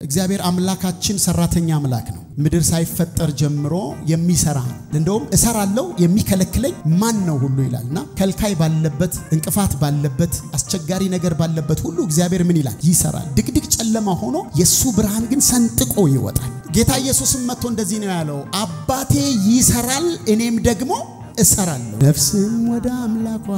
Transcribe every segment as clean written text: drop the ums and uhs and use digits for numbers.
እግዚአብሔር አምላካችን ሰራተኛ አምላክ ነው ምድር ሳይፈጠር ጀምሮ የሚሰራ እንደውም እሰራለው የሚከለክለኝ ማን ነው ሁሉ ይላልና ከልካይ ባለበት እንቅፋት ባለበት አስቸጋሪ ነገር ባለበት ሁሉ እግዚአብሔር ምን ይላል ይሰራል ድቅድቅ ጨለማ ሆኖ የሱ ብርሃን ግን ሰንጥቆ ይወጣል ጌታ ኢየሱስም መጥቶ እንደዚህ ነው ያለው አባቴ ይሰራል እኔም ደግሞ እሰራለሁ ነፍስም ወደ አምላኳ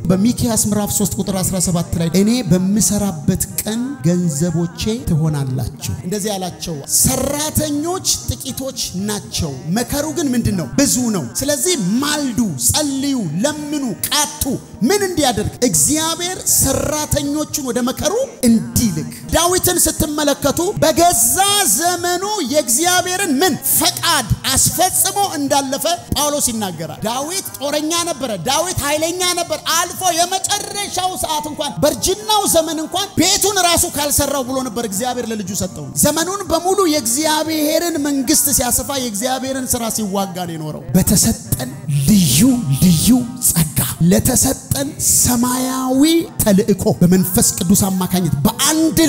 በሚኪያስ ምዕራፍ 3 ቁጥር 17 ላይ እኔ በመሰራበት ቀን ገንዘቦቼ ትሆናላችሁ እንደዚህ ያላቸው ሰራተኞች ጥቂቶች ናቸው መከሩ ግን ምንድነው ብዙ ነው ስለዚህ ማልዱ ጸልዩ ለምኑ ቃቱ ምን እንዲያደርግ እግዚአብሔር ሰራተኞቹን ወደ መከሩ እንዲልክ ዳዊትን ስትመለከቱ በገዛ ዘመኑ የእግዚአብሔርን ምን ፈቃድ አስፈጽሞ እንዳለፈ ጳውሎስ ይናገራል ዳዊት ጦረኛ ነበር ዳዊት ኃይለኛ ነበር አልፎ የመጨረሻው ሰዓት እንኳን በርጅናው ዘመን እንኳን ቤቱን ራሱ ካልሰራው ብሎ ነበር እግዚአብሔር ለልጁ ሰጠው ዘመኑን በሙሉ የእግዚአብሔርን መንግስት ሲያሰፋ የእግዚአብሔርን ሥራ ሲዋጋ ነው የኖረው በተሰጠን ልዩ ጸጋ ለተሰጠን ሰማያዊ ተልእኮ በመንፈስ ቅዱስ አማካኝነት በአንድ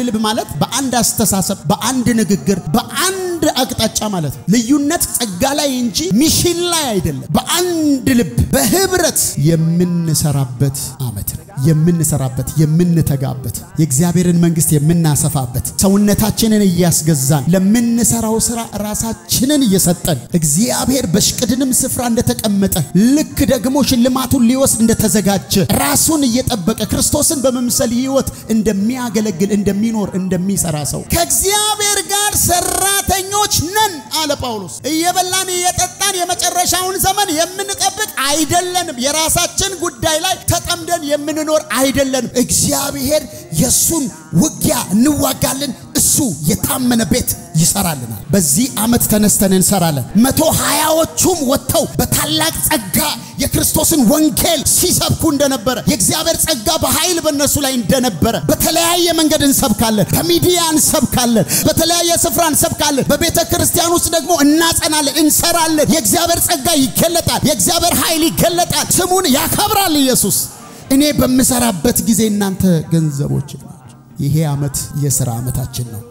ልብ ማለት በአንድ አስተሳሰብ በአንድ ንግግር በአንድ አቅጣጫ ማለት ልዩነት ጸጋ ላይ እንጂ ሚሽን ላይ አይደለም በአንድ ልብ በህብረት የምንሰራበት አመት የምንሰራበት የምንተጋበት የእግዚአብሔርን መንግስት የምናሰፋበት ሰውነታችንን እያስገዛን ለምንሰራው ሥራ ራሳችንን እየሰጠን እግዚአብሔር በሽቅድንም ስፍራ እንደተቀመጠ ልክ ደግሞ ሽልማቱን ሊወስድ እንደተዘጋጀ ራሱን እየጠበቀ ክርስቶስን በመምሰል ህይወት እንደሚያገለግል እንደሚኖር እንደሚሰራ ሰው ከእግዚአብሔር ጋር ሰራተኞች ነን አለ ጳውሎስ እየበላን እየጠጣን የመጨረሻውን ዘመን የምንጠብቅ አይደለንም የራሳችን ጉዳይ ላይ ተጠምደን የምንኖር አይደለንም እግዚአብሔር የሱን ውጊያ እንዋጋለን እሱ የታመነ ቤት ይሰራልናል በዚህ አመት ተነስተን እንሰራለን 120ዎቹም ወጥተው በታላቅ ጸጋ የክርስቶስን ወንጌል ሲሰብኩ እንደነበረ የእግዚአብሔር ጸጋ በኃይል በእነሱ ላይ እንደነበረ በተለያየ መንገድ እንሰብካለን በሚዲያ እንሰብካለን በተለያየ ስፍራ እንሰብካለን በቤተ ክርስቲያን ውስጥ ደግሞ እናጸናለን እንሰራለን የእግዚአብሔር ጸጋ ይገለጣል የእግዚአብሔር ኃይል ይገለጣል ስሙን ያከብራል ኢየሱስ እኔ በመሰራበት ጊዜ እናንተ ገንዘቦች ናችሁ ይሄ አመት የሥራ አመታችን ነው